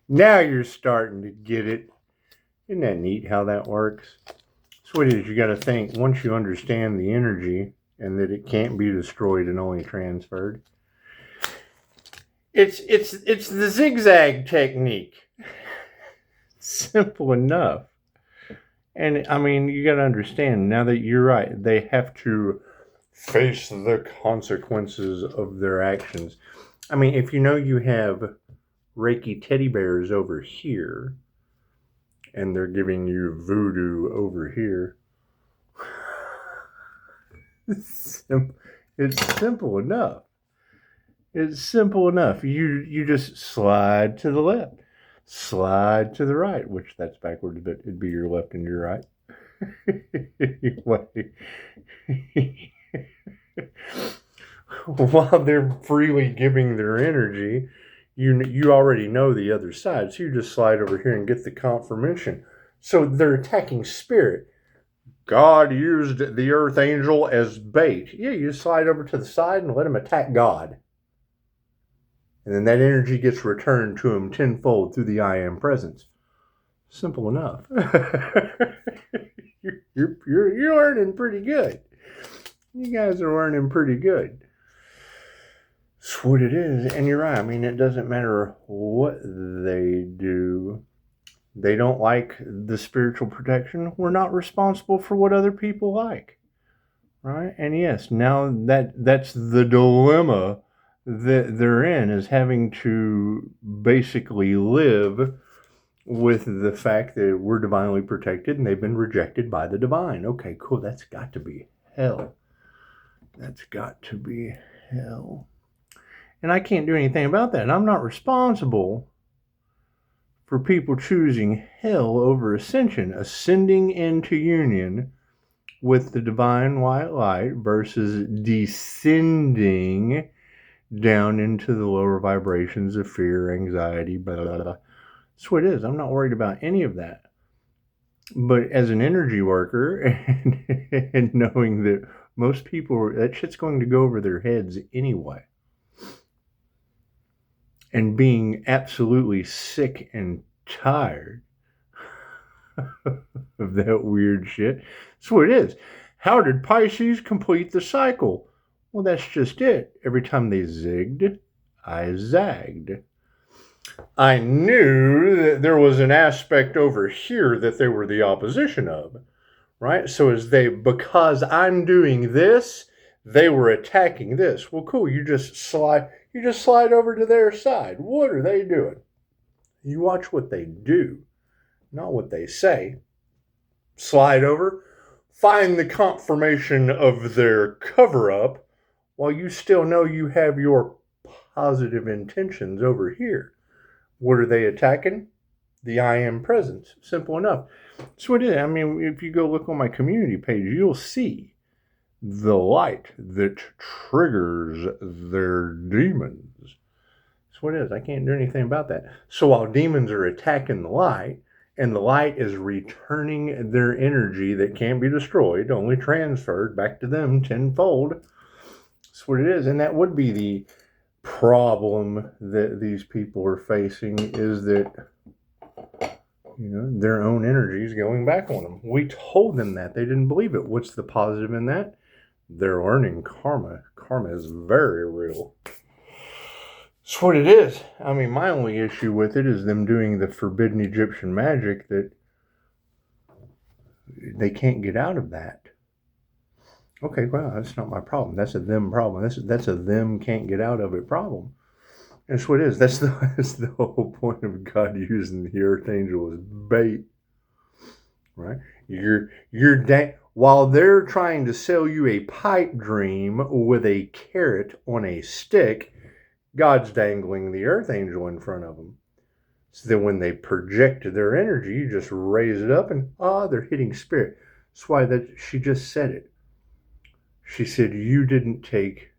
Now you're starting to get it. Isn't that neat how that works? So what it is, you got to think, once you understand the energy and that it can't be destroyed and only transferred, it's the zigzag technique. Simple enough. And I mean, you got to understand now that you're right, they have to face the consequences of their actions. I mean, if you know you have Reiki teddy bears over here and they're giving you voodoo over here, it's simple enough. It's simple enough. You just slide to the left, slide to the right, which that's backwards, but it'd be your left and your right. Anyway, while they're freely giving their energy, you already know the other side, so you just slide over here and get the confirmation. So they're attacking spirit. God used the earth angel as bait. Yeah, you slide over to the side and let him attack God. And then that energy gets returned to him tenfold through the I am presence. Simple enough. You're learning pretty good. You guys are learning pretty good. That's what it is. And you're right. I mean, it doesn't matter what they do. They don't like the spiritual protection. We're not responsible for what other people like. Right? And yes, now that's the dilemma that they're in, is having to basically live with the fact that we're divinely protected and they've been rejected by the divine. Okay, cool. That's got to be hell. That's got to be hell. And I can't do anything about that. And I'm not responsible for people choosing hell over ascension, ascending into union with the divine white light versus descending down into the lower vibrations of fear, anxiety, blah, blah, blah. That's what it is. I'm not worried about any of that. But as an energy worker and knowing that most people, that shit's going to go over their heads anyway. And being absolutely sick and tired of that weird shit. That's what it is. How did Pisces complete the cycle? Well, that's just it. Every time they zigged, I zagged. I knew that there was an aspect over here that they were the opposition of, right? So because I'm doing this, they were attacking this. Well, cool. You just slide over to their side. What are they doing? You watch what they do, not what they say. Slide over, find the confirmation of their cover-up, while you still know you have your positive intentions over here. What are they attacking? The I am presence. Simple enough. That's what it is. I mean, if you go look on my community page, you'll see the light that triggers their demons. That's what it is. I can't do anything about that. So while demons are attacking the light, and the light is returning their energy that can't be destroyed, only transferred back to them tenfold, that's what it is. And that would be the problem that these people are facing, is that their own energy is going back on them. We told them that. They didn't believe it. What's the positive in that? They're learning karma. Karma is very real. That's what it is. I mean, my only issue with it is them doing the forbidden Egyptian magic, that they can't get out of that. Okay, well, that's not my problem. That's a them problem. That's a them can't get out of it problem. That's what it is. That's the whole point of God using the earth angel as bait, right? While they're trying to sell you a pipe dream with a carrot on a stick, God's dangling the earth angel in front of them. So then when they project their energy, you just raise it up and they're hitting spirit. That's why she just said it. She said, you didn't take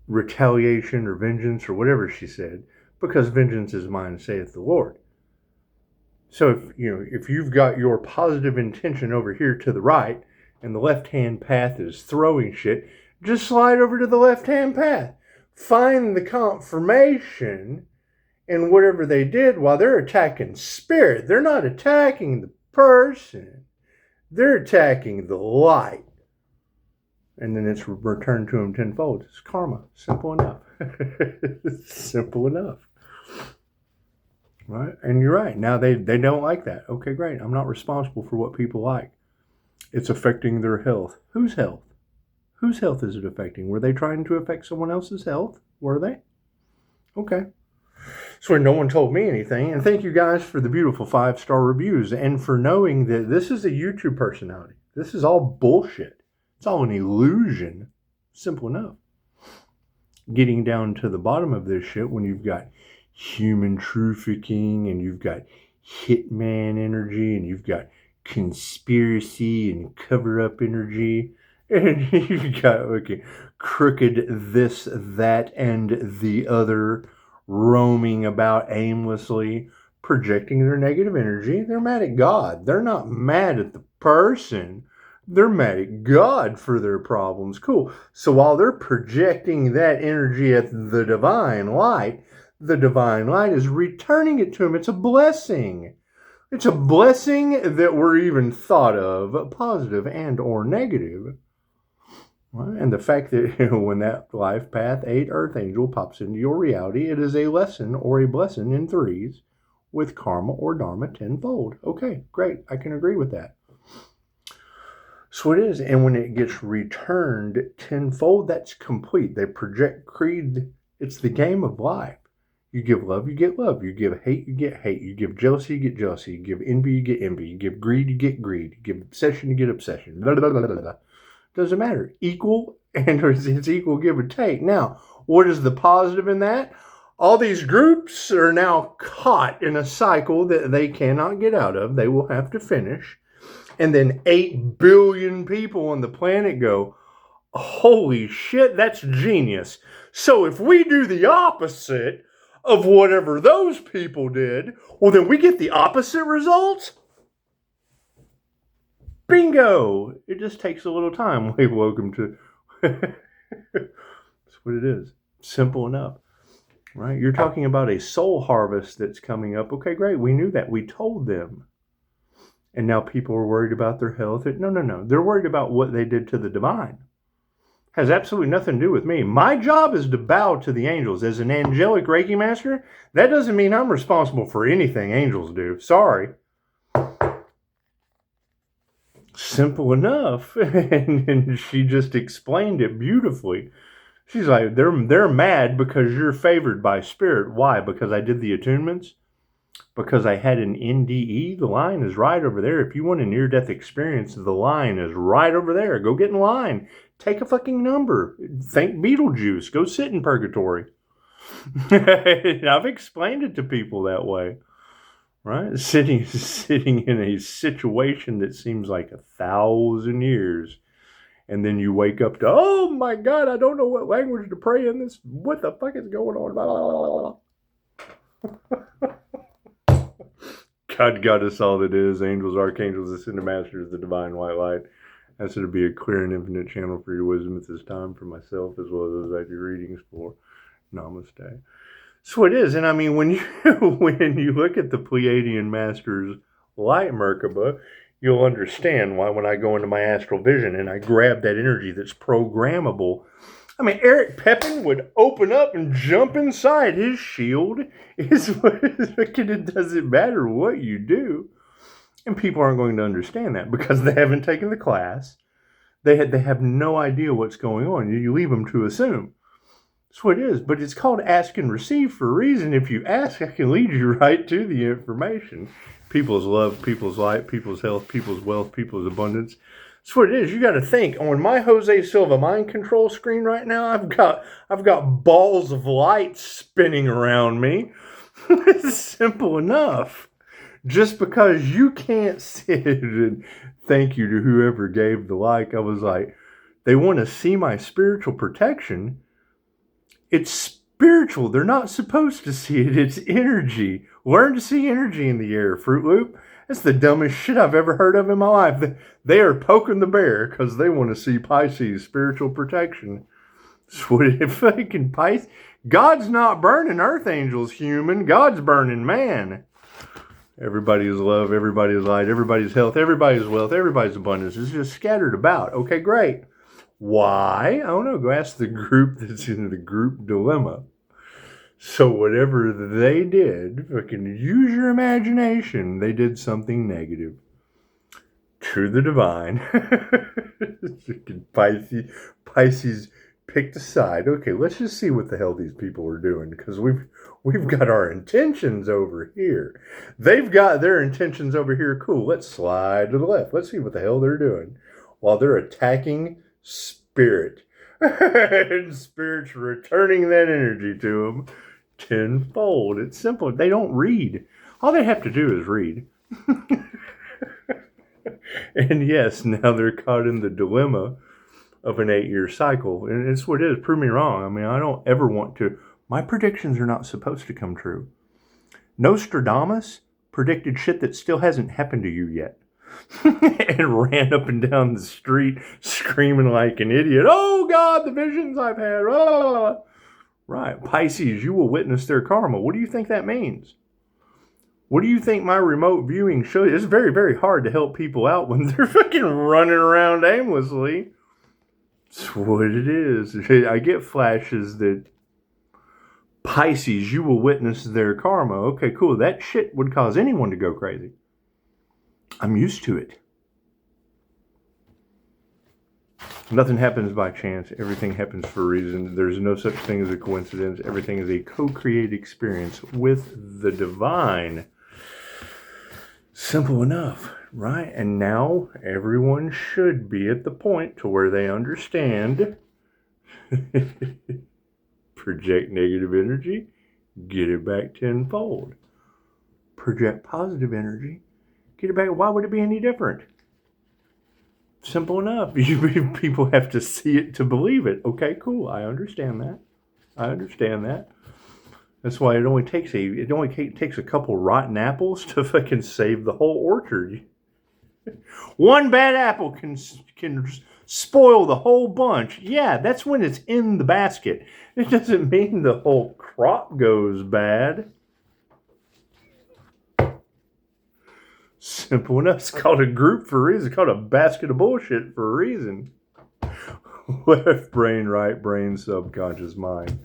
retaliation or vengeance or whatever she said, because vengeance is mine, saith the Lord. So if you've got your positive intention over here to the right and the left-hand path is throwing shit, just slide over to the left-hand path. find the confirmation in whatever they did while they're attacking spirit. They're not attacking the person. They're attacking the light. And then it's returned to them tenfold. It's karma. Simple enough. Simple enough. Right? And you're right. Now they don't like that. Okay, great. I'm not responsible for what people like. It's affecting their health. Whose health? Whose health is it affecting? Were they trying to affect someone else's health? Were they? Okay. So no one told me anything. And thank you guys for the beautiful 5-star reviews and for knowing that this is a YouTube personality. This is all bullshit. It's all an illusion. Simple enough. Getting down to the bottom of this shit when you've got human trafficking and you've got hitman energy and you've got conspiracy and cover-up energy and you've got crooked this, that, and the other roaming about aimlessly, projecting their negative energy. They're mad at God. They're not mad at the person. They're mad at God for their problems. Cool. So while they're projecting that energy at the divine light is returning it to them. It's a blessing. It's a blessing that we're even thought of, positive and or negative. And the fact that when that life path 8 earth angel pops into your reality, it is a lesson or a blessing in 3s with karma or dharma tenfold. Okay, great. I can agree with that. So it is. And when it gets returned tenfold, that's complete. They project creed. It's the game of life. You give love, you get love. You give hate, you get hate. You give jealousy, you get jealousy. You give envy, you get envy. You give greed, you get greed. You give obsession, you get obsession. Blah, blah, blah, blah, blah. Doesn't matter. Equal, and it's equal give or take. Now, what is the positive in that? All these groups are now caught in a cycle that they cannot get out of. They will have to finish. And then 8 billion people on the planet go, holy shit, that's genius. So if we do the opposite of whatever those people did, well, then we get the opposite results? Bingo! It just takes a little time. Welcome to... That's what it is. Simple enough. Right? You're talking about a soul harvest that's coming up. Okay, great. We knew that. We told them. And now people are worried about their health. No. They're worried about what they did to the divine. Has absolutely nothing to do with me. My job is to bow to the angels. As an angelic Reiki master, that doesn't mean I'm responsible for anything angels do. Sorry. Simple enough. And she just explained it beautifully. She's like, they're mad because you're favored by spirit. Why? Because I did the attunements? Because I had an NDE? The line is right over there. If you want a near-death experience, the line is right over there. Go get in line. Take a fucking number. Thank Beetlejuice. Go sit in purgatory. I've explained it to people that way. Right? Sitting in a situation that seems like 1,000 years. And then you wake up to, oh my God, I don't know what language to pray in this. What the fuck is going on? Blah, blah, blah, blah. God got us all that is. Angels, archangels, ascended masters, the divine white light. That's to be a clear and infinite channel for your wisdom at this time for myself as well as those I do readings for. Namaste. So it is. And I mean, when you look at the Pleiadian Masters light Merkaba, you'll understand why when I go into my astral vision and I grab that energy that's programmable. I mean, Eric Pepin would open up and jump inside his shield. It doesn't matter what you do. And people aren't going to understand that because they haven't taken the class. They have no idea what's going on. You leave them to assume. That's what it is. But it's called ask and receive for a reason. If you ask, I can lead you right to the information. People's love, people's light, people's health, people's wealth, people's abundance. That's what it is. You got to think. On my Jose Silva mind control screen right now, I've got balls of light spinning around me. It's simple enough. Just because you can't sit and thank you to whoever gave the like, I was like, they want to see my spiritual protection. It's spiritual. They're not supposed to see it. It's energy. Learn to see energy in the air, Fruit Loop. That's the dumbest shit I've ever heard of in my life. They are poking the bear because they want to see Pisces spiritual protection. That's what it fucking Pisces. God's not burning earth angels, human. God's burning man. Everybody's love, everybody's light, everybody's health, everybody's wealth, everybody's abundance is just scattered about. Okay, great. Why? I don't know. Go ask the group that's in the group dilemma. So whatever they did, fucking use your imagination. They did something negative to the divine. Pisces picked a side. Okay, let's just see what the hell these people are doing, because we've got our intentions over here. They've got their intentions over here. Cool. Let's slide to the left. Let's see what the hell they're doing while they're attacking spirit. And spirit's returning that energy to them tenfold. It's simple. They don't read. All they have to do is read. And yes, now they're caught in the dilemma of an 8-year cycle. And it's what it is. Prove me wrong. I mean, I don't ever want to. My predictions are not supposed to come true. Nostradamus predicted shit that still hasn't happened to you yet. And ran up and down the street screaming like an idiot. Oh, God, the visions I've had. Right. Pisces, you will witness their karma. What do you think that means? What do you think my remote viewing shows? It's very, very hard to help people out when they're fucking running around aimlessly. That's what it is. I get flashes that Pisces, you will witness their karma. Okay, cool. That shit would cause anyone to go crazy. I'm used to it. Nothing happens by chance. Everything happens for a reason. There's no such thing as a coincidence. Everything is a co-created experience with the divine. Simple enough, right? And now everyone should be at the point to where they understand. Project negative energy, get it back tenfold. Project positive energy, get it back. Why would it be any different? Simple enough. People have to see it to believe it. Okay, cool. I understand that. That's why it only takes a couple rotten apples to fucking save the whole orchard. One bad apple can spoil the whole bunch. Yeah, that's when it's in the basket. It doesn't mean the whole crop goes bad. Simple enough. It's called a group for a reason. It's called a basket of bullshit for a reason. Left brain, right brain, subconscious mind.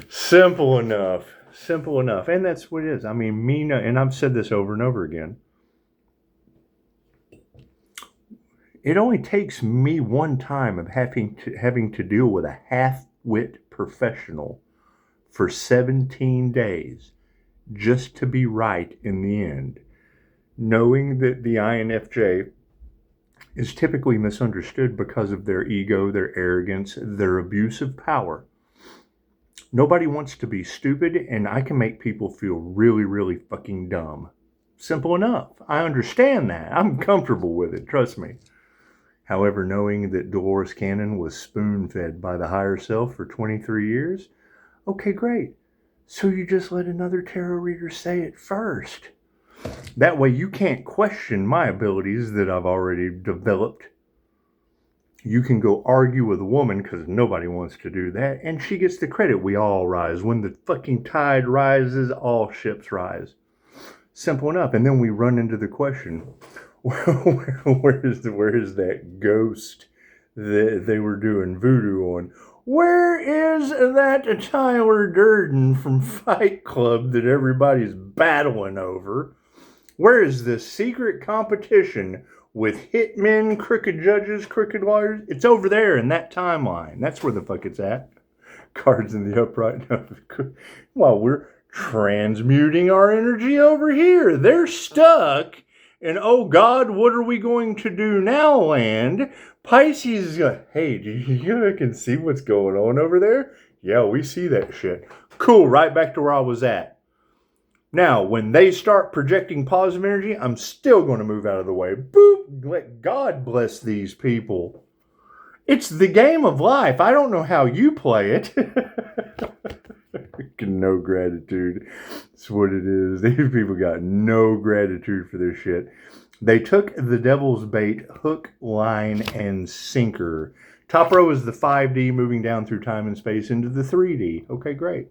Simple enough. And that's what it is. I mean, and I've said this over and over again. It only takes me one time of having to deal with a half-wit professional for 17 days just to be right in the end. Knowing that the INFJ is typically misunderstood because of their ego, their arrogance, their abuse of power. Nobody wants to be stupid, and I can make people feel really, really fucking dumb. Simple enough. I understand that. I'm comfortable with it, trust me. However, knowing that Dolores Cannon was spoon-fed by the higher self for 23 years, okay, great. So you just let another tarot reader say it first. That way you can't question my abilities that I've already developed. You can go argue with a woman, because nobody wants to do that, and she gets the credit. We all rise. When the fucking tide rises, all ships rise. Simple enough. And then we run into the question, where is that ghost that they were doing voodoo on? Where is that Tyler Durden from Fight Club that everybody's battling over? Where is this secret competition with hitmen, crooked judges, crooked lawyers? It's over there in that timeline. That's where the fuck it's at. Cards in the upright. While we're transmuting our energy over here, they're stuck. And oh God, what are we going to do now, land? Pisces is going, hey, do you can see what's going on over there? Yeah, we see that shit. Cool, right back to where I was at. Now, when they start projecting positive energy, I'm still going to move out of the way. Boop! Let God bless these people. It's the game of life. I don't know how you play it. No gratitude. That's what it is. These people got no gratitude for this shit. They took the devil's bait, hook, line, and sinker, Top row is the 5D moving down through time and space into the 3D. Okay, great.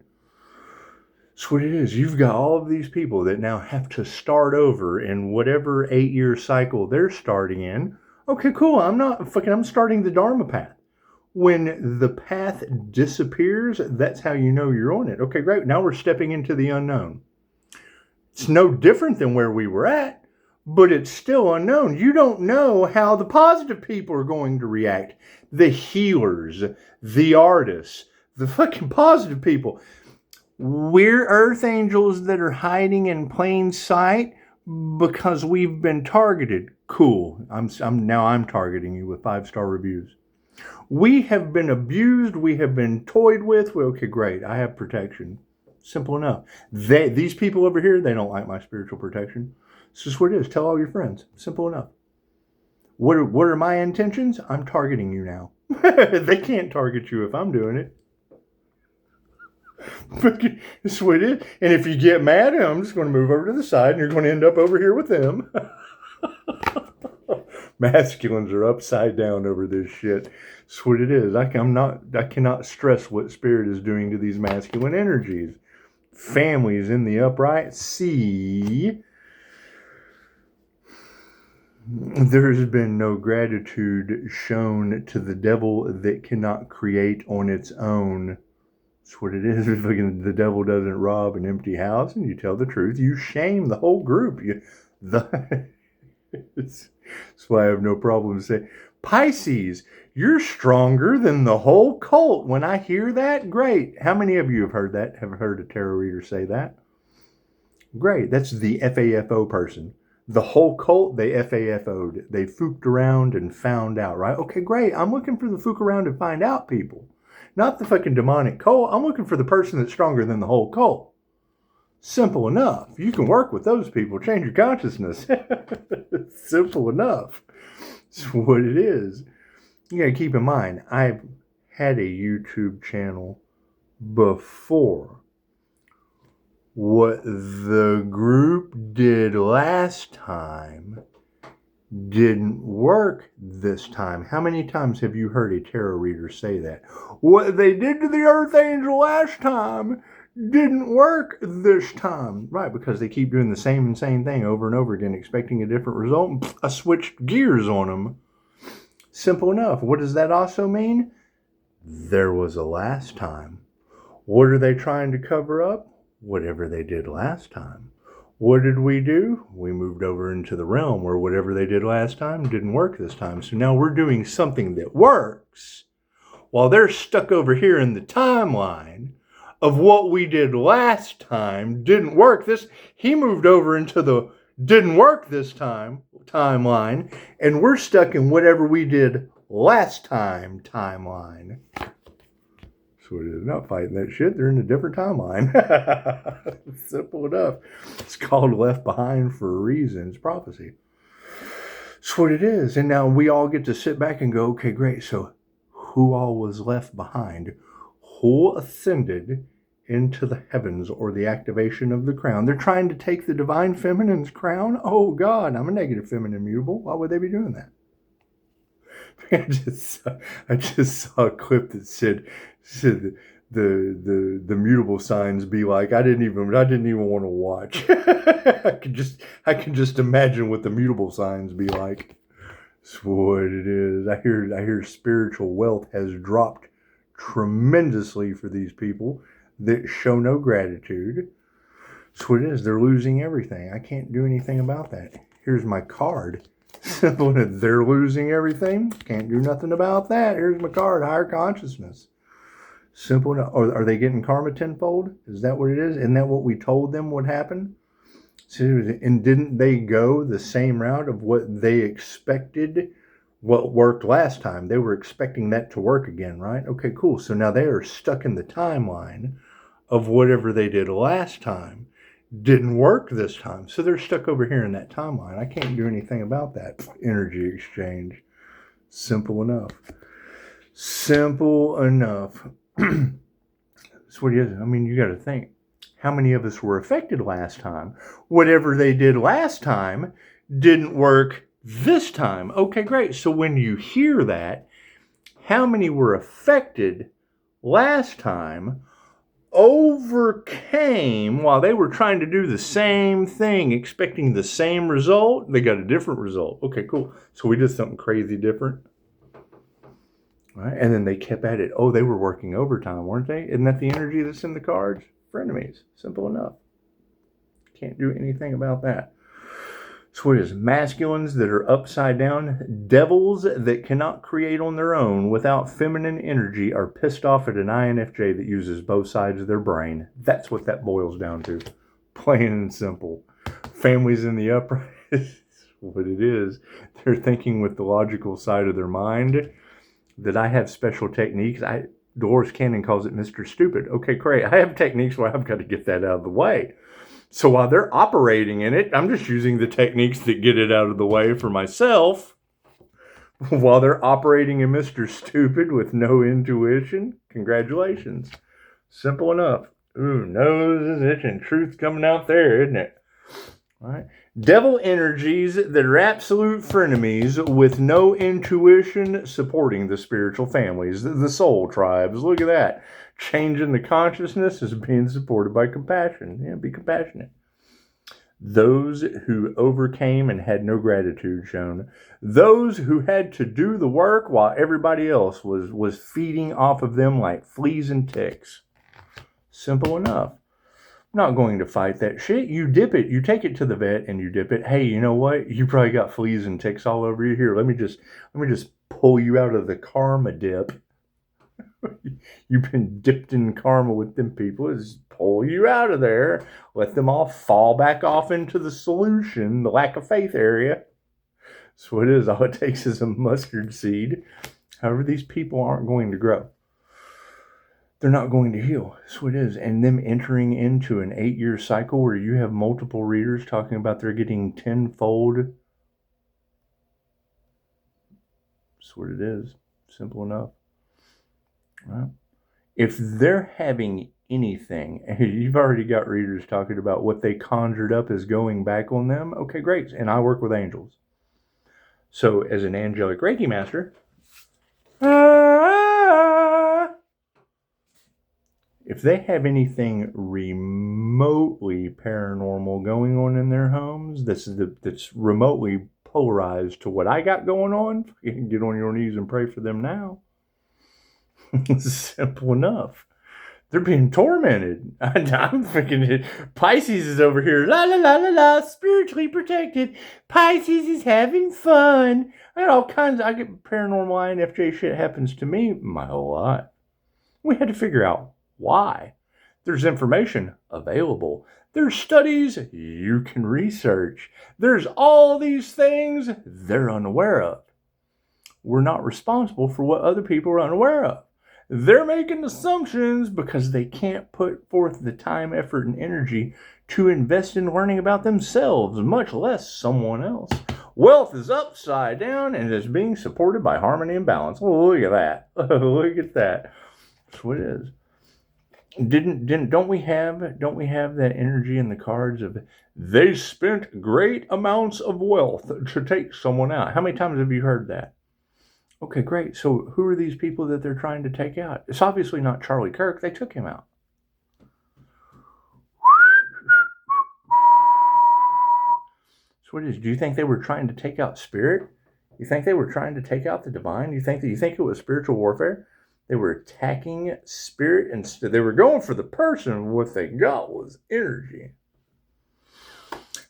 That's what it is. You've got all of these people that now have to start over in whatever 8-year cycle they're starting in. Okay, cool. I'm starting the Dharma path. When the path disappears, that's how you know you're on it. Okay, great. Now we're stepping into the unknown. It's no different than where we were at, but it's still unknown. You don't know how the positive people are going to react. The healers, the artists, the fucking positive people. We're earth angels that are hiding in plain sight because we've been targeted. Cool. I'm targeting you with 5-star reviews. We have been abused. We have been toyed with. Well, okay, great. I have protection. Simple enough. These people over here, they don't like my spiritual protection. It's just what it is. Tell all your friends. Simple enough. What are my intentions? I'm targeting you now. They can't target you if I'm doing it. That's what it is. And if you get mad, I'm just going to move over to the side and you're going to end up over here with them. Masculines are upside down over this shit. That's what it is. I cannot stress what spirit is doing to these masculine energies. Families in the upright. See, there has been no gratitude shown to the devil that cannot create on its own. That's what it is. The devil doesn't rob an empty house, and you tell the truth. You shame the whole group. That's why I have no problem saying, Pisces, you're stronger than the whole cult. When I hear that, great. How many of you have heard that? Have heard a tarot reader say that? Great. That's the FAFO person. The whole cult, they FAFO'd. They fooked around and found out, right? Okay, great. I'm looking for the fook around and find out people. Not the fucking demonic cult. I'm looking for the person that's stronger than the whole cult. Simple enough. You can work with those people. Change your consciousness. Simple enough. It's what it is. You got to keep in mind, I've had a YouTube channel before. What the group did last time didn't work this time. How many times have you heard a tarot reader say that? What they did to the Earth Angel last time didn't work this time. Right, because they keep doing the same insane thing over and over again, expecting a different result. I switched gears on them. Simple enough. What does that also mean? There was a last time. What are they trying to cover up? Whatever they did last time. What did we do? We moved over into the realm where whatever they did last time didn't work this time. So now we're doing something that works while they're stuck over here in the timeline of what we did last time didn't work. He moved over into the didn't work this time timeline, and we're stuck in whatever we did last time timeline. So they're not fighting that shit. They're in a different timeline. Simple enough. It's called Left Behind for a reason. It's prophecy. That's what it is. And now we all get to sit back and go, okay, great. So who all was left behind? Who ascended into the heavens or the activation of the crown? They're trying to take the divine feminine's crown. Oh God, I'm a negative feminine mutable. Why would they be doing that? I just saw a clip that said the mutable signs be like, I didn't even want to watch. I can just imagine what the mutable signs be like. That's what it is. I hear spiritual wealth has dropped tremendously for these people that show no gratitude. That's what it is. They're losing everything. I can't do anything about that. Here's my card. Simple. They're losing everything. Can't do nothing about that. Here's my card. Higher consciousness. Simple. Or are they getting karma tenfold? Is that what it is? Isn't that what we told them would happen? And didn't they go the same route of what they expected? What worked last time? They were expecting that to work again, right? Okay, cool. So now they are stuck in the timeline of whatever they did last time didn't work this time. So they're stuck over here in that timeline. I can't do anything about that energy exchange. Simple enough. Simple enough. That's what it is. I mean, you got to think. How many of us were affected last time? Whatever they did last time didn't work this time. Okay, great. So when you hear that, how many were affected last time, overcame while they were trying to do the same thing, expecting the same result. They got a different result. Okay, cool. So we did something crazy different. Right? And then they kept at it. Oh, they were working overtime, weren't they? Isn't that the energy that's in the cards? Frenemies. Simple enough. Can't do anything about that. So what is masculines that are upside down? Devils that cannot create on their own without feminine energy are pissed off at an INFJ that uses both sides of their brain. That's what that boils down to. Plain and simple. Families in the upright. What it is. They're thinking with the logical side of their mind. That I have special techniques. Dolores Cannon calls it Mr. Stupid. Okay, great. I have techniques where I've got to get that out of the way. So while they're operating in it, I'm just using the techniques that get it out of the way for myself. While they're operating in Mr. Stupid with no intuition, congratulations. Simple enough. Ooh, nose is itching. Truth's coming out there, isn't it? All right. Devil energies that are absolute frenemies with no intuition supporting the spiritual families, the soul tribes. Look at that. Changing the consciousness is being supported by compassion. Yeah, be compassionate. Those who overcame and had no gratitude shown. Those who had to do the work while everybody else was feeding off of them like fleas and ticks. Simple enough. Not going to fight that shit. You dip it. You take it to the vet and you dip it. Hey, you know what? You probably got fleas and ticks all over you. Here, let me just pull you out of the karma dip. You've been dipped in karma with them people. Just pull you out of there. Let them all fall back off into the solution, the lack of faith area. That's what it is. All it takes is a mustard seed. However, these people aren't going to grow. They're not going to heal. That's what it is. And them entering into an 8-year cycle where you have multiple readers talking about they're getting tenfold. That's what it is. Simple enough. Right? If they're having anything, you've already got readers talking about what they conjured up is going back on them. Okay, great. And I work with angels. So as an angelic Reiki master, if they have anything remotely paranormal going on in their homes, that's remotely polarized to what I got going on, you can get on your knees and pray for them now. Simple enough. They're being tormented. I'm thinking Pisces is over here, la la la la la, spiritually protected. Pisces is having fun. I got all kinds. I get paranormal INFJ shit happens to me my whole life. We had to figure out why. There's information available. There's studies you can research. There's all these things they're unaware of. We're not responsible for what other people are unaware of. They're making assumptions because they can't put forth the time, effort, and energy to invest in learning about themselves, much less someone else. Wealth is upside down and is being supported by harmony and balance. Oh, look at that. Look at that. That's what it is. Don't we have that energy in the cards of they spent great amounts of wealth to take someone out? How many times have you heard that? Okay, great. So who are these people that they're trying to take out? It's obviously not Charlie Kirk. They took him out. So what is? Do you think they were trying to take out spirit? You think they were trying to take out the divine? You think it was spiritual warfare? They were attacking spirit instead. They were going for the person. What they got was energy.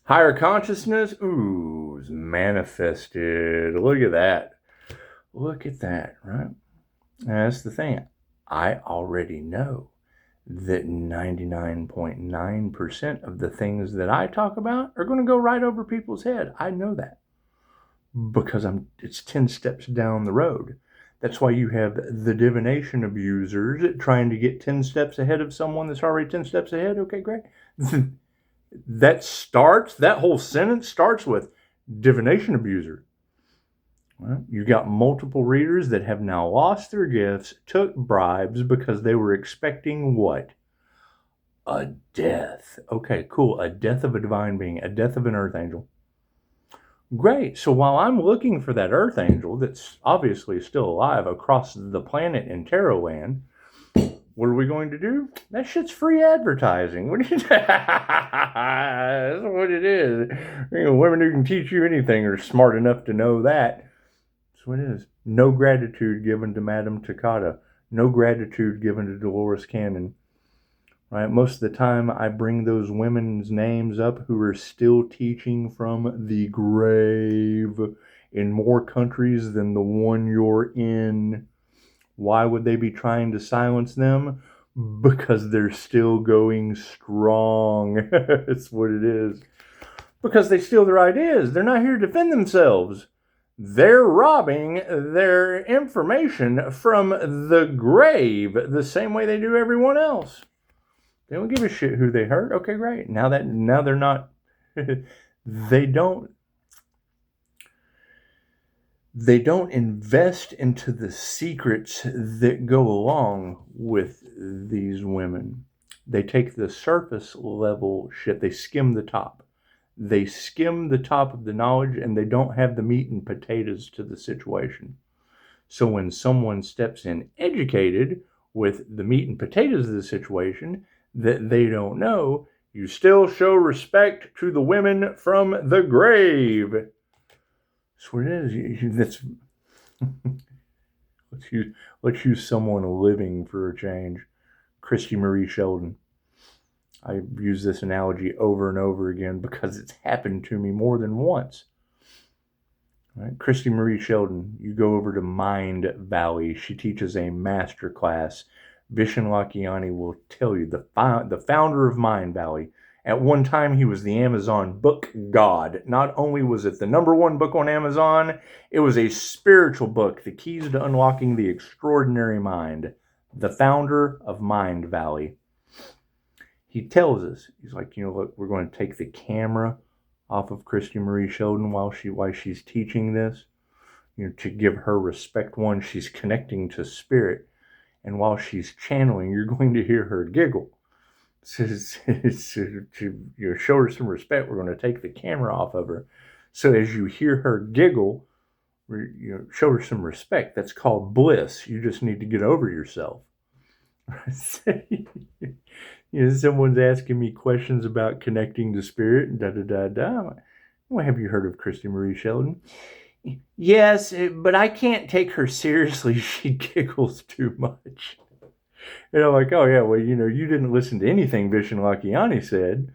Higher consciousness, ooh, is manifested. Look at that. Look at that, right? And that's the thing. I already know that 99.9% of the things that I talk about are going to go right over people's head. I know that because it's 10 steps down the road. That's why you have the divination abusers trying to get 10 steps ahead of someone that's already 10 steps ahead. Okay, great. That whole sentence starts with divination abuser. Well, you got multiple readers that have now lost their gifts, took bribes because they were expecting what? A death. Okay, cool. A death of a divine being, a death of an earth angel. Great. So while I'm looking for that Earth Angel that's obviously still alive across the planet in Tarot Land, what are we going to do? That shit's free advertising. What do you? That's what it is. Women who can teach you anything are smart enough to know that. That's what it is. No gratitude given to Madame Takata. No gratitude given to Dolores Cannon. Right? Most of the time, I bring those women's names up who are still teaching from the grave in more countries than the one you're in. Why would they be trying to silence them? Because they're still going strong. That's what it is. Because they steal their ideas. They're not here to defend themselves. They're robbing their information from the grave the same way they do everyone else. They don't give a shit who they hurt. Okay, great. Now they're not. They don't invest into the secrets that go along with these women. They take the surface level shit. They skim the top. They skim the top of the knowledge, and they don't have the meat and potatoes to the situation. So when someone steps in educated with the meat and potatoes of the situation that they don't know, you still show respect to the women from the grave. That's what it is. Let's use someone living for a change. Christy Marie Sheldon. I use this analogy over and over again because it's happened to me more than once. Right? Christy Marie Sheldon, you go over to Mind Valley. She teaches a master class. Vishen Lakhiani will tell you, the founder of Mind Valley. At one time, he was the Amazon book god. Not only was it the #1 book on Amazon, it was a spiritual book, The Keys to Unlocking the Extraordinary Mind. The founder of Mind Valley. He tells us, he's like, look, we're going to take the camera off of Christy Marie Sheldon while she's teaching this, to give her respect. One, she's connecting to spirit, and while she's channeling, you're going to hear her giggle. To show her some respect, we're going to take the camera off of her. So as you hear her giggle, show her some respect. That's called bliss. You just need to get over yourself. Someone's asking me questions about connecting to spirit and da-da-da-da. Well, have you heard of Christy Marie Sheldon? Yes, but I can't take her seriously. She giggles too much. And I'm like, oh yeah, well, you didn't listen to anything Vishen Lakhiani said.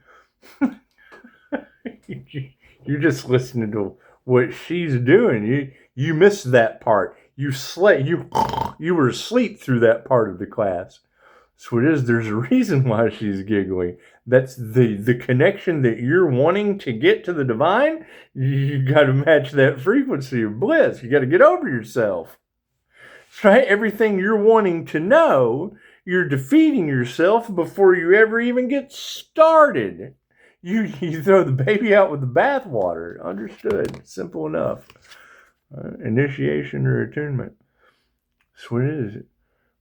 You're just listening to what she's doing. You missed that part. You were asleep through that part of the class. So it is. There's a reason why she's giggling. That's the connection that you're wanting to get to the divine. You got to match that frequency of bliss. You got to get over yourself. Right? Everything you're wanting to know, you're defeating yourself before you ever even get started. You throw the baby out with the bathwater. Understood. Simple enough. Initiation or attunement. That's what it is.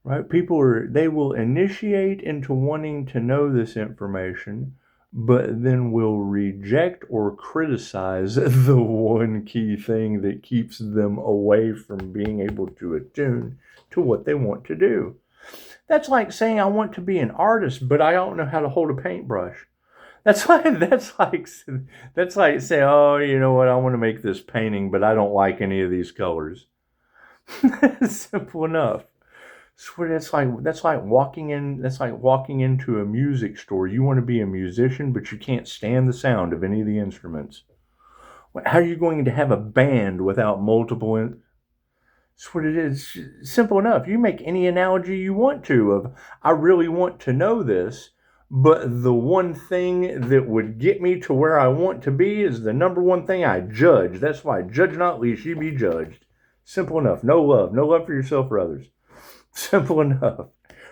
Right? They will initiate into wanting to know this information, but then will reject or criticize the one key thing that keeps them away from being able to attune to what they want to do. That's like saying I want to be an artist, but I don't know how to hold a paintbrush. That's like saying, oh, you know what, I want to make this painting, but I don't like any of these colors. Simple enough. So that's like walking into a music store. You want to be a musician, but you can't stand the sound of any of the instruments. How are you going to have a band without multiple? That's what it is. Simple enough. You make any analogy you want to of, I really want to know this, but the one thing that would get me to where I want to be is the #1 thing I judge. That's why judge not lest you be judged. Simple enough. No love for yourself or others. Simple enough.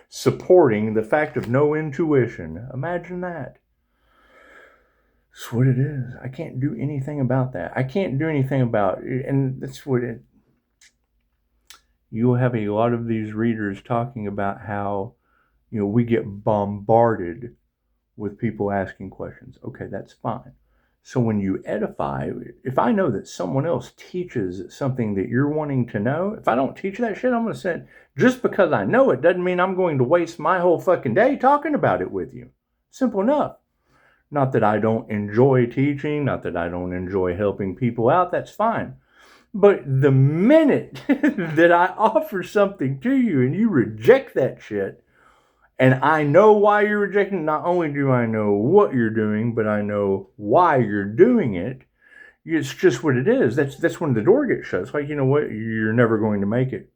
Supporting the fact of no intuition. Imagine that. That's what it is. I can't do anything about that. I can't do anything about it. And that's what it. You'll have a lot of these readers talking about how, we get bombarded with people asking questions. Okay, that's fine. So when you edify, if I know that someone else teaches something that you're wanting to know, if I don't teach that shit, I'm going to say, just because I know it doesn't mean I'm going to waste my whole fucking day talking about it with you. Simple enough. Not that I don't enjoy teaching, not that I don't enjoy helping people out, that's fine. But the minute that I offer something to you and you reject that shit, and I know why you're rejecting it, not only do I know what you're doing, but I know why you're doing it, it's just what it is. That's when the door gets shut. It's like, you know what, you're never going to make it.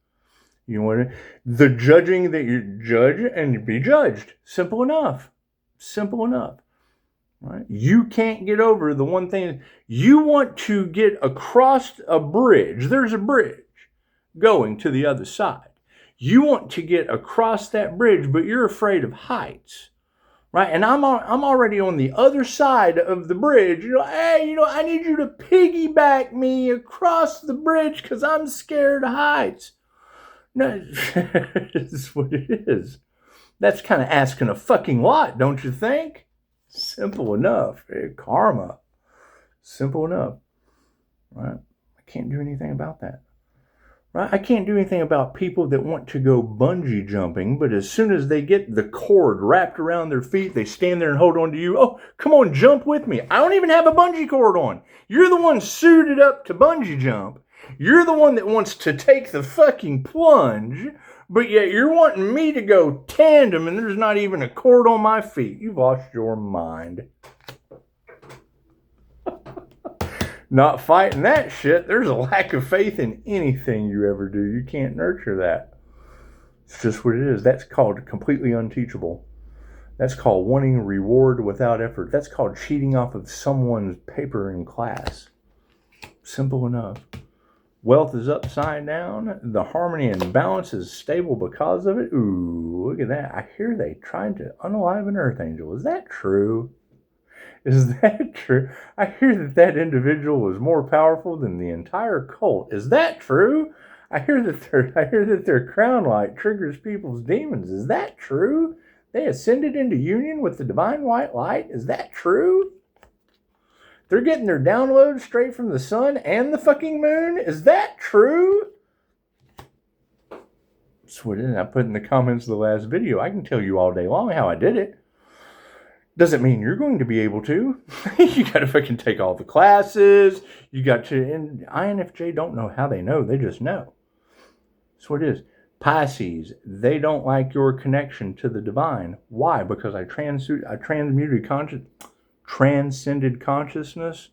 You know what? The judging that you judge and be judged. Simple enough. Simple enough. Right? You can't get over the one thing. You want to get across a bridge. There's a bridge going to the other side. You want to get across that bridge, but you're afraid of heights. Right? And I'm already on the other side of the bridge. Hey, I need you to piggyback me across the bridge because I'm scared of heights. No, it's what it is. That's kind of asking a fucking lot, don't you think? Simple enough. Karma. Simple enough. Right? I can't do anything about that. Right? I can't do anything about people that want to go bungee jumping, but as soon as they get the cord wrapped around their feet, they stand there and hold on to you. Oh, come on, jump with me. I don't even have a bungee cord on. You're the one suited up to bungee jump. You're the one that wants to take the fucking plunge, but yet you're wanting me to go tandem and there's not even a cord on my feet. You've lost your mind. Not fighting that shit. There's a lack of faith in anything you ever do. You can't nurture that. It's just what it is. That's called completely unteachable. That's called wanting reward without effort. That's called cheating off of someone's paper in class. Simple enough. Wealth is upside down. The harmony and balance is stable because of it. Ooh, look at that. I hear they tried to unalive an earth angel. Is that true? Is that true? I hear that individual was more powerful than the entire cult. Is that true? I hear that their crown light triggers people's demons. Is that true? They ascended into union with the divine white light. Is that true? They're getting their downloads straight from the sun and the fucking moon. Is that true? That's what it is. I put in the comments of the last video. I can tell you all day long how I did it. Doesn't mean you're going to be able to. You got to fucking take all the classes. You got to, and INFJ don't know how they know. They just know. That's what it is. Pisces, they don't like your connection to the divine. Why? Because I transcended consciousness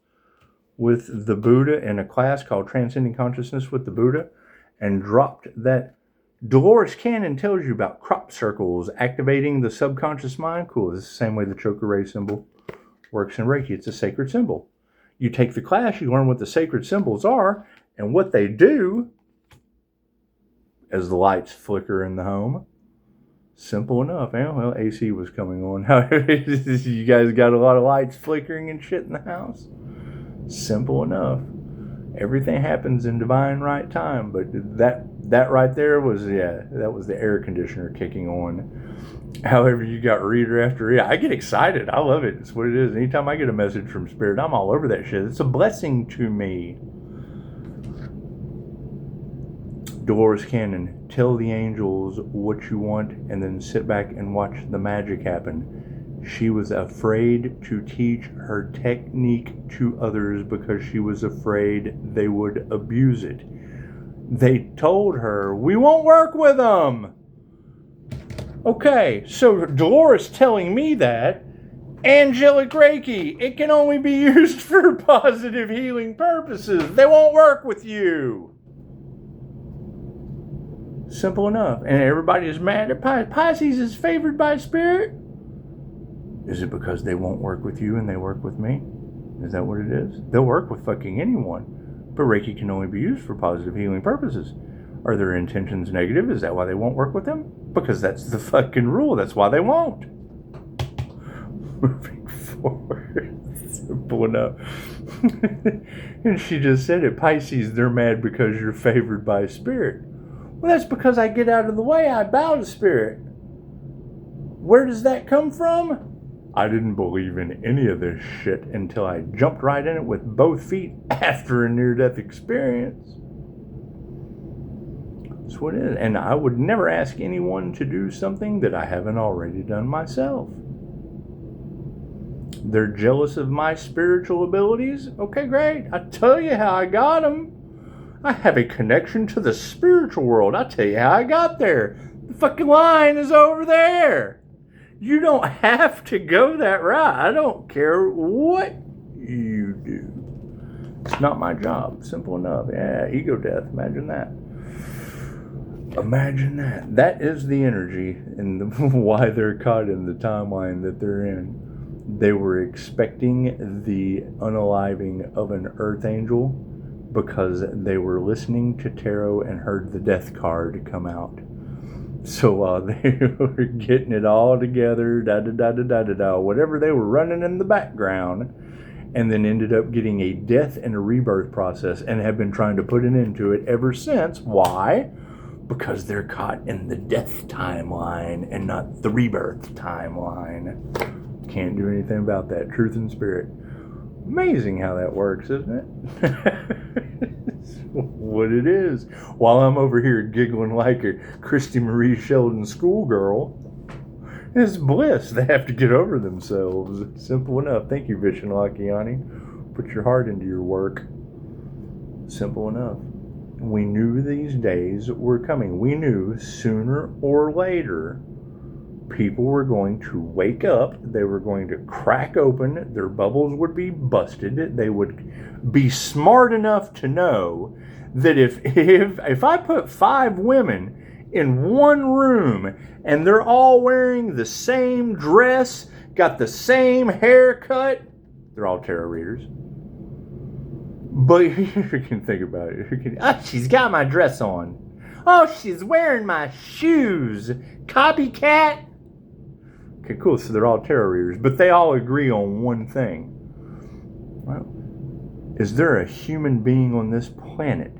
with the Buddha in a class called Transcending Consciousness with the Buddha and dropped that. Dolores Cannon tells you about crop circles activating the subconscious mind. Cool. It's the same way the chakra ray symbol works in Reiki. It's a sacred symbol. You take the class, you learn what the sacred symbols are and what they do as the lights flicker in the home. Simple enough. Well, AC was coming on. You guys got a lot of lights flickering and shit in the house. Simple enough. Everything happens in divine right time, but that right there was, that was the air conditioner kicking on. However, you got reader after reader. I get excited. I love it. It's what it is. Anytime I get a message from Spirit, I'm all over that shit. It's a blessing to me. Dolores Cannon, tell the angels what you want and then sit back and watch the magic happen. She was afraid to teach her technique to others because she was afraid they would abuse it. They told her, we won't work with them. Okay, so Dolores telling me that, angelic Reiki, it can only be used for positive healing purposes. They won't work with you. Simple enough. And everybody is mad at Pisces is favored by Spirit. Is it because they won't work with you and they work with me? Is that what it is? They'll work with fucking anyone. But Reiki can only be used for positive healing purposes. Are their intentions negative? Is that why they won't work with them? Because that's the fucking rule. That's why they won't. Moving forward. Simple enough. And she just said it. Pisces, they're mad because you're favored by Spirit. Well, that's because I get out of the way. I bow to Spirit. Where does that come from? I didn't believe in any of this shit until I jumped right in it with both feet after a near-death experience. That's what it is. And I would never ask anyone to do something that I haven't already done myself. They're jealous of my spiritual abilities? Okay, great. I'll tell you how I got them. I have a connection to the spiritual world. I'll tell you how I got there. The fucking line is over there. You don't have to go that route. I don't care what you do. It's not my job. Simple enough. Yeah, ego death. Imagine that. Imagine that. That is the energy and why they're caught in the timeline that they're in. They were expecting the unaliving of an earth angel because they were listening to tarot and heard the death card come out. So while they were getting it all together, whatever they were running in the background, and then ended up getting a death and a rebirth process and have been trying to put an end to it ever since. Why? Because they're caught in the death timeline and not the rebirth timeline. Can't do anything about that. Truth and spirit. Amazing how that works, isn't it? It's what it is. While I'm over here giggling like a Christy Marie Sheldon schoolgirl, it's bliss. They have to get over themselves. Simple enough. Thank you, Vishen Lakiani. Put your heart into your work. Simple enough. We knew these days were coming. We knew sooner or later people were going to wake up. They were going to crack open. Their bubbles would be busted. They would be smart enough to know that if I put 5 women in one room and they're all wearing the same dress, got the same haircut, they're all tarot readers. But you can think about it. Oh, she's got my dress on. Oh, she's wearing my shoes. Copycat. Okay, cool. So they're all tarot readers, but they all agree on one thing. Well, is there a human being on this planet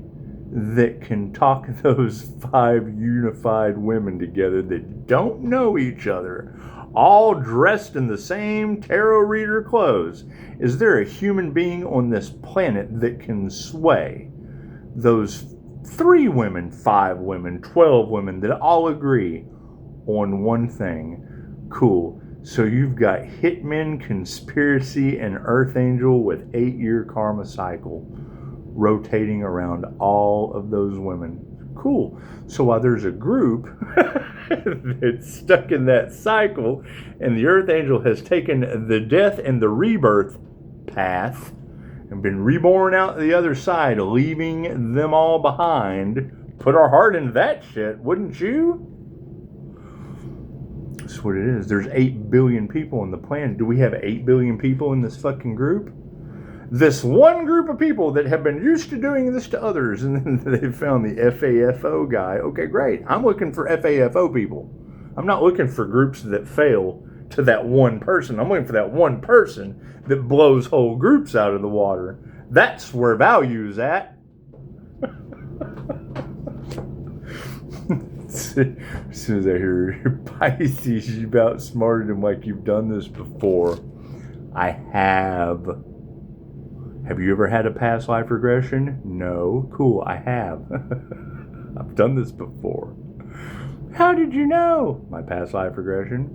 that can talk those 5 unified women together that don't know each other, all dressed in the same tarot reader clothes? Is there a human being on this planet that can sway those 3 women, 5 women, 12 women that all agree on one thing? Cool. So you've got Hitman, Conspiracy, and Earth Angel with 8-year karma cycle rotating around all of those women. Cool. So while there's a group that's stuck in that cycle, and the Earth Angel has taken the death and the rebirth path and been reborn out the other side, leaving them all behind, put our heart into that shit, wouldn't you? That's what it is. There's 8 billion people on the planet. Do we have 8 billion people in this fucking group? This one group of people that have been used to doing this to others, and then they found the FAFO guy. Okay, great. I'm looking for FAFO people. I'm not looking for groups that fail to that one person. I'm looking for that one person that blows whole groups out of the water. That's where value's at. As soon as I hear Pisces, you've outsmarted him like you've done this before. I have. Have you ever had a past life regression? No. Cool, I have. I've done this before. How did you know? My past life regression.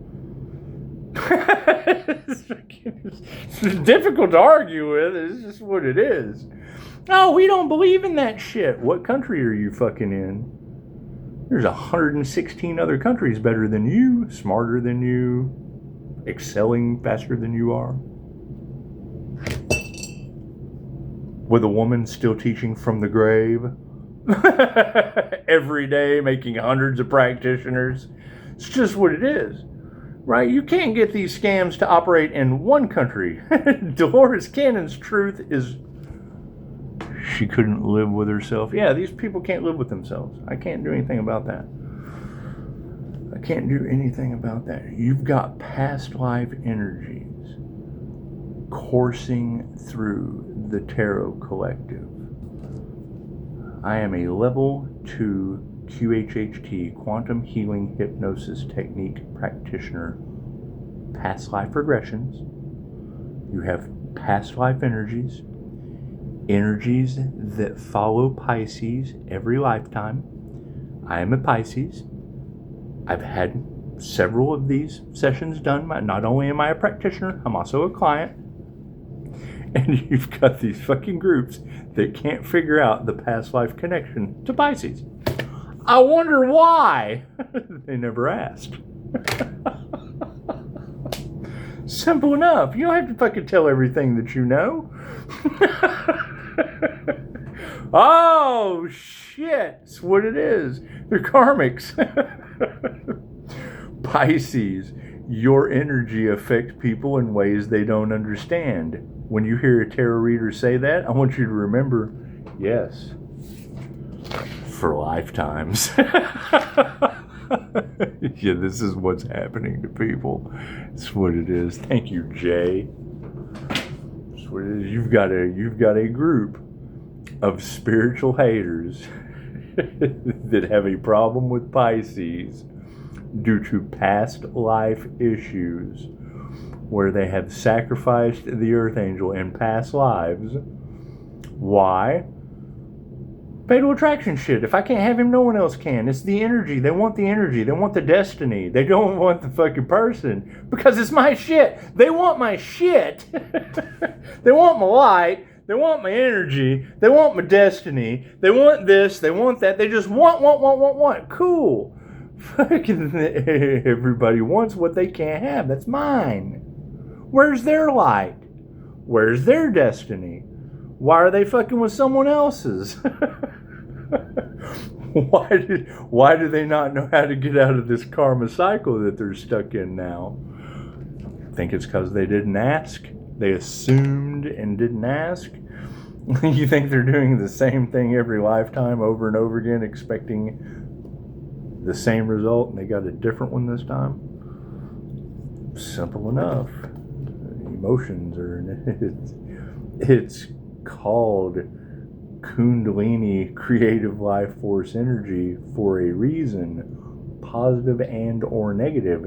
It's difficult to argue with. It's just what it is. Oh, we don't believe in that shit. What country are you fucking in? There's 116 other countries better than you, smarter than you, excelling faster than you are. With a woman still teaching from the grave every day, making hundreds of practitioners. It's just what it is, right? You can't get these scams to operate in one country. Dolores Cannon's truth is she couldn't live with herself. Yeah, these people can't live with themselves. I can't do anything about that. I can't do anything about that. You've got past life energies coursing through the Tarot Collective. I am a level 2 QHHT, Quantum Healing Hypnosis Technique practitioner past life regressions. You have past life energies that follow Pisces every lifetime. I am a Pisces. I've had several of these sessions done. Not only am I a practitioner, I'm also a client. And you've got these fucking groups that can't figure out the past life connection to Pisces. I wonder why. They never asked. Simple enough. You don't have to fucking tell everything that you know. Oh, shit. That's what it is. They're karmics. Pisces, your energy affects people in ways they don't understand. When you hear a tarot reader say that, I want you to remember, yes, for lifetimes. Yeah, this is what's happening to people. It's what it is. Thank you, Jay. It's what it is. You've got a group of spiritual haters that have a problem with Pisces due to past life issues where they have sacrificed the Earth Angel in past lives. Why? Fatal attraction shit. If I can't have him, no one else can. It's the energy. They want the energy. They want the destiny. They don't want the fucking person because it's my shit. They want my shit. They want my light. They want my energy. They want my destiny. They want this. They want that. They just want. Cool. Fucking everybody wants what they can't have. That's mine. Where's their light? Where's their destiny? Why are they fucking with someone else's? Why do they not know how to get out of this karma cycle that they're stuck in now? I think it's because they didn't ask. They assumed and didn't ask. You think they're doing the same thing every lifetime over and over again, expecting the same result, and they got a different one this time? Simple enough. Emotions are... It's called Kundalini creative life force energy for a reason, positive and or negative.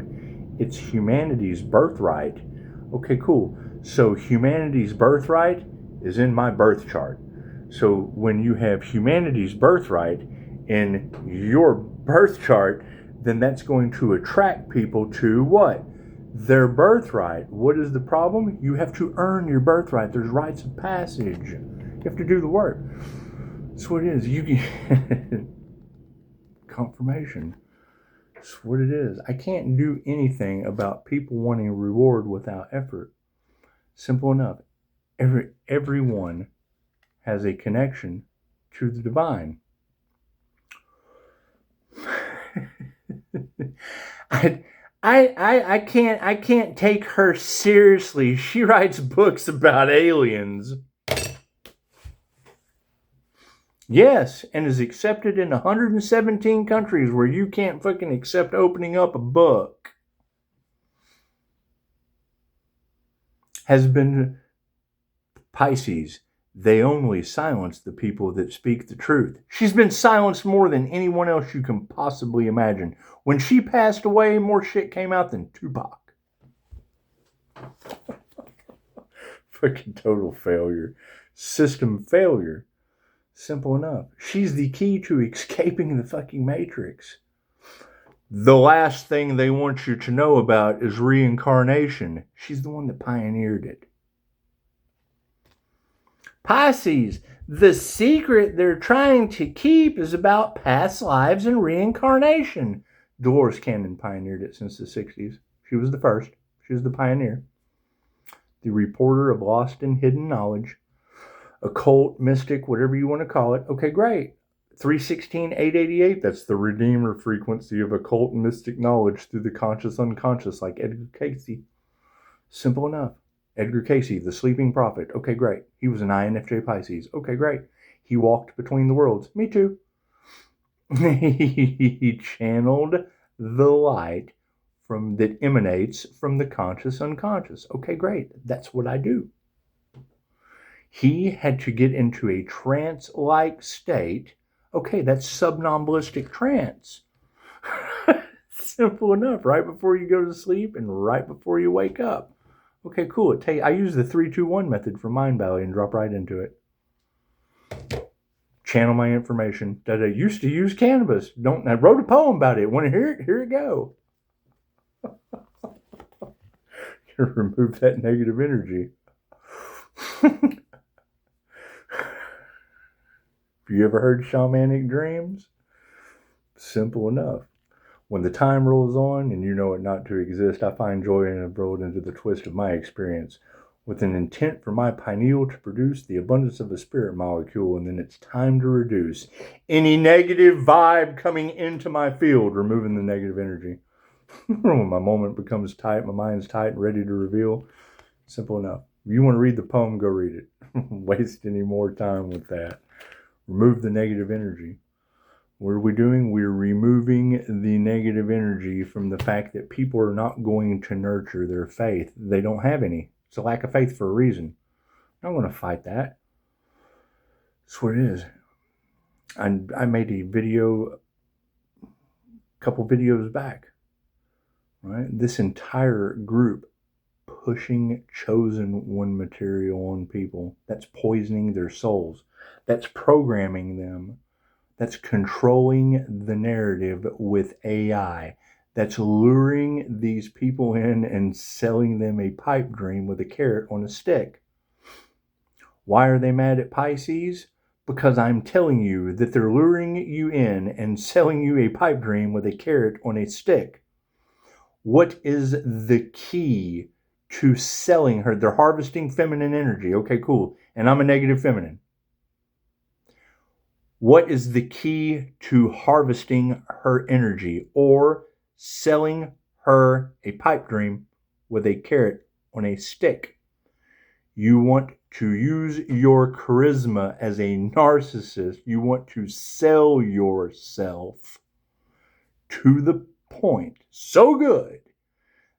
It's humanity's birthright. Okay, cool. So humanity's birthright is in my birth chart. So when you have humanity's birthright in your birth chart, then that's going to attract people to what? Their birthright. What is the problem? You have to earn your birthright. There's rites of passage. You have to do the work. That's what it is. You get confirmation. That's what it is. I can't do anything about people wanting a reward without effort. Simple enough. Everyone has a connection to the divine. I can't take her seriously. She writes books about aliens. Yes, and is accepted in 117 countries where you can't fucking accept opening up a book. Has been Pisces. They only silence the people that speak the truth. She's been silenced more than anyone else you can possibly imagine. When she passed away, more shit came out than Tupac. Fucking total failure. System failure. Simple enough. She's the key to escaping the fucking Matrix. The last thing they want you to know about is reincarnation. She's the one that pioneered it. Pisces, the secret they're trying to keep is about past lives and reincarnation. Dolores Cannon pioneered it since the 60s. She was the first. She was the pioneer. The reporter of lost and hidden knowledge. Occult, mystic, whatever you want to call it. Okay, great. 316-888, that's the Redeemer frequency of occult and mystic knowledge through the conscious unconscious, like Edgar Cayce. Simple enough. Edgar Cayce, the sleeping prophet. Okay, great. He was an INFJ Pisces. Okay, great. He walked between the worlds. Me too. He channeled the light that emanates from the conscious unconscious. Okay, great. That's what I do. He had to get into a trance-like state. Okay, that's somnambulistic trance. Simple enough. Right before you go to sleep and right before you wake up. Okay, cool. I use the 3-2-1 method from Mind Valley and drop right into it. Channel my information that I used to use cannabis. I wrote a poem about it. Want to hear it? Here it go. Remove that negative energy. Have you ever heard shamanic dreams? Simple enough. When the time rolls on and you know it not to exist, I find joy in it rolled into the twist of my experience, with an intent for my pineal to produce the abundance of a spirit molecule, and then it's time to reduce any negative vibe coming into my field, removing the negative energy. When my moment becomes tight, my mind's tight and ready to reveal. Simple enough. If you want to read the poem, go read it. Waste any more time with that. Remove the negative energy. What are we doing? We're removing the negative energy from the fact that people are not going to nurture their faith. They don't have any. It's a lack of faith for a reason. I'm not going to fight that. That's what it is. I made a video a couple videos back. Right? This entire group pushing chosen one material on people. That's poisoning their souls. That's programming them. That's controlling the narrative with AI. That's luring these people in and selling them a pipe dream with a carrot on a stick. Why are they mad at Pisces? Because I'm telling you that they're luring you in and selling you a pipe dream with a carrot on a stick. What is the key to selling her? They're harvesting feminine energy. Okay, cool. And I'm a negative feminine. What is the key to harvesting her energy or selling her a pipe dream with a carrot on a stick? You want to use your charisma as a narcissist. You want to sell yourself to the point so good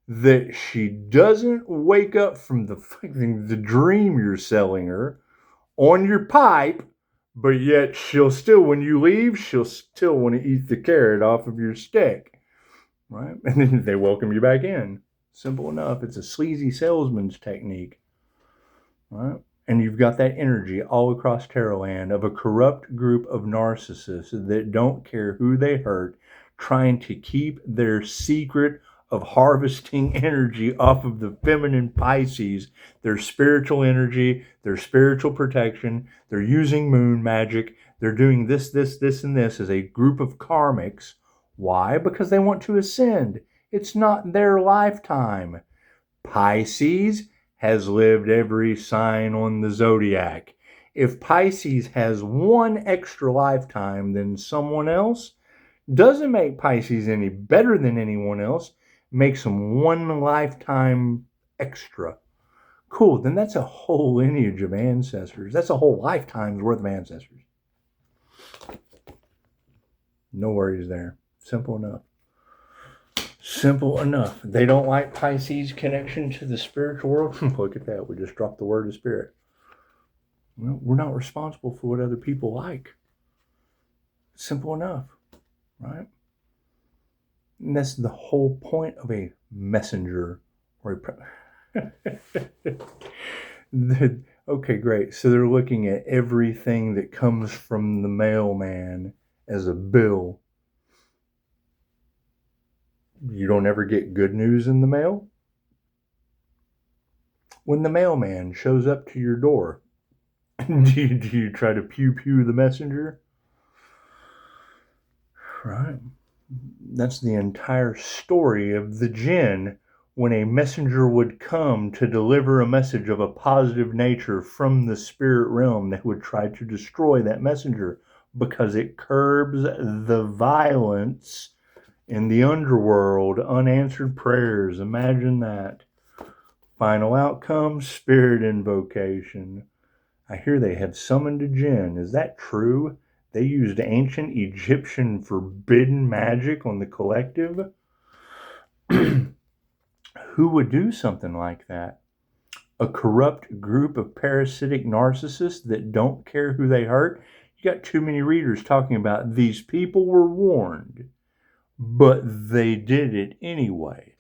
that she doesn't wake up from the dream you're selling her on your pipe. But yet she'll still, when you leave, she'll still want to eat the carrot off of your stick, right? And then they welcome you back in. Simple enough. It's a sleazy salesman's technique, right? And you've got that energy all across Tarotland of a corrupt group of narcissists that don't care who they hurt, trying to keep their secret of harvesting energy off of the feminine Pisces, their spiritual energy, their spiritual protection. They're using moon magic. They're doing this, and this as a group of karmics. Why? Because they want to ascend. It's not their lifetime. Pisces has lived every sign on the zodiac. If Pisces has one extra lifetime than someone else, doesn't make Pisces any better than anyone else. Makes them one lifetime extra. Cool, then that's a whole lineage of ancestors. That's a whole lifetime's worth of ancestors. No worries there. Simple enough. Simple enough. They don't like Pisces' connection to the spiritual world. Look at that. We just dropped the word of spirit. Well, we're not responsible for what other people like. Simple enough, right? And that's the whole point of a messenger or okay, great. So they're looking at everything that comes from the mailman as a bill. You don't ever get good news in the mail? When the mailman shows up to your door, do you try to pew the messenger? Right. That's the entire story of the jinn. When a messenger would come to deliver a message of a positive nature from the spirit realm, they would try to destroy that messenger because it curbs the violence in the underworld. Unanswered prayers. Imagine that. Final outcome, spirit invocation. I hear they have summoned a jinn. Is that true? They used ancient Egyptian forbidden magic on the collective? Who would do something like that? A corrupt group of parasitic narcissists that don't care who they hurt? You got too many readers talking about these people were warned. but they did it anyway.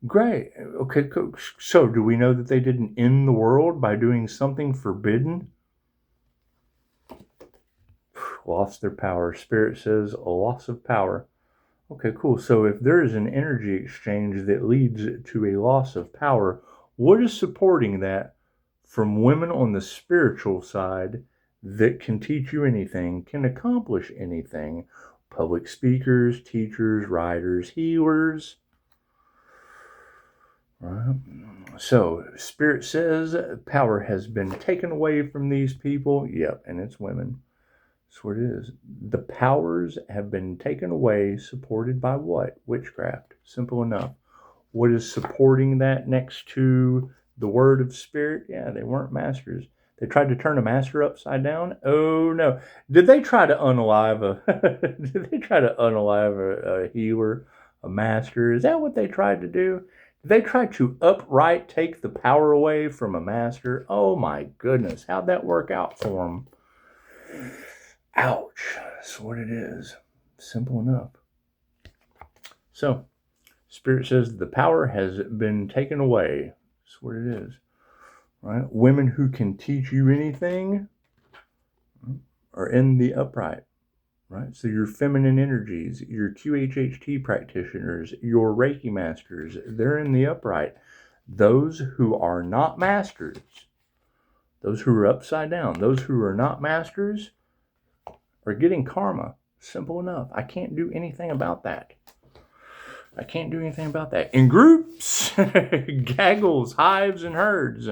Great. Okay, cool. So do we know that they didn't end the world by doing something forbidden? Lost their power. Spirit says a loss of power. Okay, cool. So if there is an energy exchange that leads to a loss of power, what is supporting that from women on the spiritual side that can teach you anything, can accomplish anything? Public speakers, teachers, writers, healers. Right. So Spirit says power has been taken away from these people. Yep, and it's women. That's what it is. The powers have been taken away, supported by what? Witchcraft. Simple enough. What is supporting that next to the word of Spirit? Yeah, they weren't masters. They tried to turn a master upside down. Oh no! Did they try to unalive a? Did they try to unalive a healer, a master? Is that what they tried to do? Did they try to upright take the power away from a master? Oh my goodness! How'd that work out for them? Ouch. That's what it is. Simple enough. So, Spirit says the power has been taken away. That's what it is. Right? Women who can teach you anything are in the upright. Right? So your feminine energies, your QHHT practitioners, your Reiki masters, they're in the upright. Those who are not masters, those who are upside down, those who are not masters, are getting karma. Simple enough. I can't do anything about that. I can't do anything about that. In groups, gaggles, hives, and herds.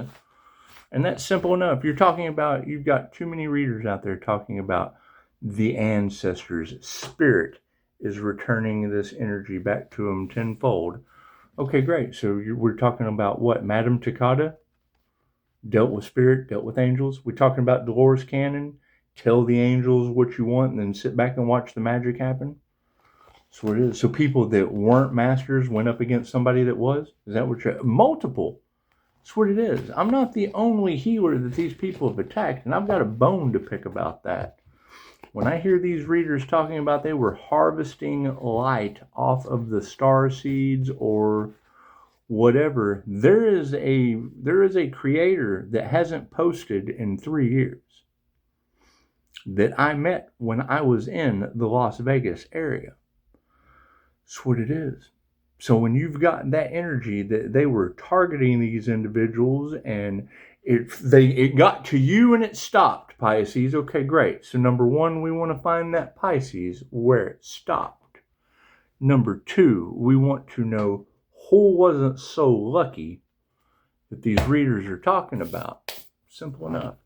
And that's simple enough. You're talking about, you've got too many readers out there talking about the ancestors. Spirit is returning this energy back to them tenfold. Okay, great. So we're talking about what? Madame Takata dealt with spirit, dealt with angels. We're talking about Dolores Cannon. Tell the angels what you want and then sit back and watch the magic happen. That's what it is. So people that weren't masters went up against somebody that was? Is that what you're... Multiple. That's what it is. I'm not the only healer that these people have attacked, and I've got a bone to pick about that. When I hear these readers talking about they were harvesting light off of the star seeds or whatever, there is a creator that hasn't posted in 3 years that I met when I was in the Las Vegas area. That's what it is. So when you've got that energy that they were targeting these individuals and it got to you and it stopped, Pisces. Okay, great. So number one, we want to find that Pisces where it stopped. Number two, we want to know who wasn't so lucky that these readers are talking about. Simple enough.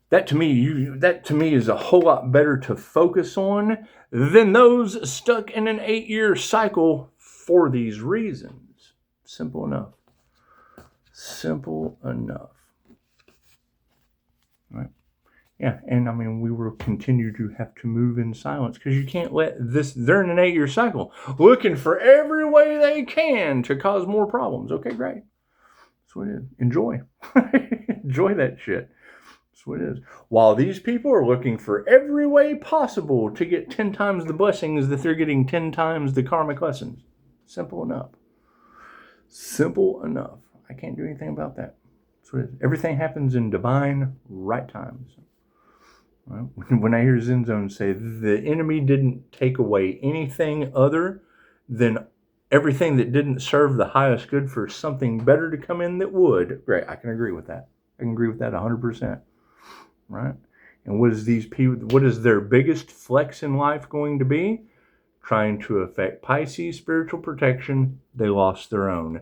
That to me is a whole lot better to focus on than those stuck in an 8-year cycle for these reasons. Simple enough. Simple enough. Right? Yeah, and I mean, we will continue to have to move in silence because you can't let this, they're in an 8-year cycle looking for every way they can to cause more problems. Okay, great. That's what it is. Enjoy. Enjoy that shit. That's what it is. While these people are looking for every way possible to get 10 times the blessings that they're getting 10 times the karmic lessons. Simple enough. Simple enough. I can't do anything about that. That's what it is. Everything happens in divine right times. Well, when I hear Zen Zone say the enemy didn't take away anything other than everything that didn't serve the highest good for something better to come in that would, great, I can agree with that. I can agree with that 100%. Right? And what is their biggest flex in life going to be? Trying to affect Pisces spiritual protection, they lost their own.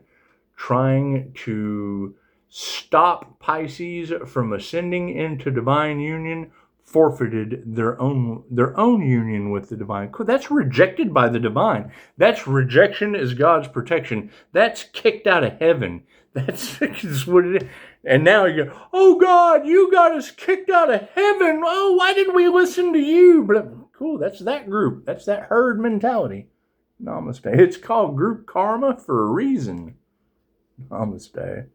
Trying to stop Pisces from ascending into divine union, forfeited their own union with the divine. That's rejected by the divine. That's rejection as God's protection. That's kicked out of heaven. That's what it is. And now you go, oh God, you got us kicked out of heaven. Oh, why did we listen to you? But cool, that's that group. That's that herd mentality. Namaste. It's called group karma for a reason. Namaste.